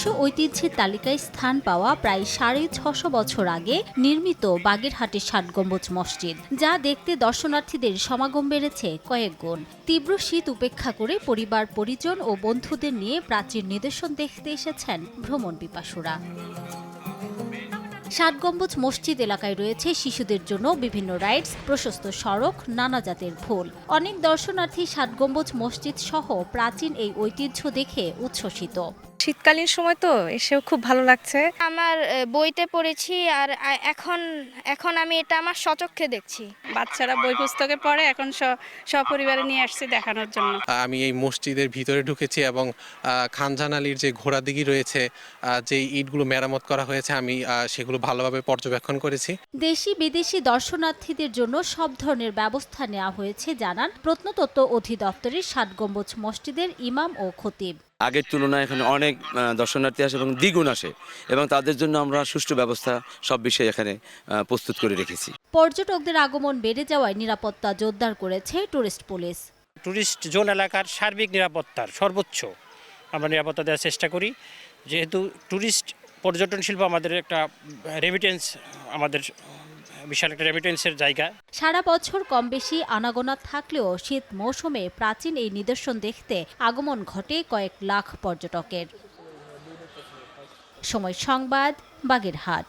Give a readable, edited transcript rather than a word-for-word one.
বিশ্ব ঐতিহ্যের তালিকায় স্থান পাওয়া প্রায় ৬৫০ বছর আগে নির্মিত বাগেরহাটের ৬০ গম্বুজ মসজিদ, যা দেখতে দর্শনার্থীদের সমাগম বেড়েছে কয়েক গুণ। তীব্র শীত উপেক্ষা করে পরিবার পরিজন ও বন্ধুদের নিয়ে প্রাচীন নিদর্শন দেখতে এসেছেন ভ্রমণ পিপাসুরা। ৬০ গম্বুজ মসজিদ এলাকায় রয়েছে শিশুদের জন্য বিভিন্ন রাইডস, প্রশস্ত সড়ক, নানা জাতের ফুল। অনেক দর্শনার্থী ৬০ গম্বুজ মসজিদ সহ প্রাচীন এই ঐতিহ্য দেখে উচ্ছ্বসিত। শীতকালীন সময় তো এসেও খুব ভালো লাগছে। আমার বইতে পড়েছি আর এখন আমি এটা আমার স্বচক্ষে দেখছি। বাচ্চারা বই পুস্তকে পড়ে, এখন সপরিবারে নিয়ে আসছি দেখানোর জন্য। আমি এই মসজিদের ভিতরে ঢুকেছি এবং খানজান আলীর যে ঘোড়াদিঘি রয়েছে, যে ইটগুলো মেরামত করা হয়েছে, আমি সেগুলো ভালোভাবে পর্যবেক্ষণ করেছি। দেশি বিদেশি দর্শনার্থীদের জন্য সব ধরনের ব্যবস্থা নেওয়া হয়েছে জানান প্রত্নতত্ত্ব অধিদপ্তরের ৬০ গম্বুজ মসজিদের ইমাম ও খতিব। আগের তুলনায় এখানে অনেক দর্শনার্থী আসে এবং দ্বিগুণ আসে, এবং তাদের জন্য আমরা সুষ্ঠু ব্যবস্থা সব বিষয়ে এখানে প্রস্তুত করে রেখেছি। পর্যটকদের আগমন বেড়ে যাওয়ায় নিরাপত্তা জোরদার করেছে টুরিস্ট পুলিশ। টুরিস্ট জোন এলাকার সার্বিক নিরাপত্তার সর্বোচ্চ আমরা নিরাপত্তা দেওয়ার চেষ্টা করি, যেহেতু টুরিস্ট পর্যটন শিল্প আমাদের একটা রেমিটেন্স, আমাদের বিশাল একটা রেমিটেন্সের জায়গা। সারা বছর কম বেশি আনাগোনা থাকলেও শীত মৌসুমে প্রাচীন এই নিদর্শন দেখতে আগমন ঘটে কয়েক লাখ পর্যটকের। সময় সংবাদ, বাগেরহাট।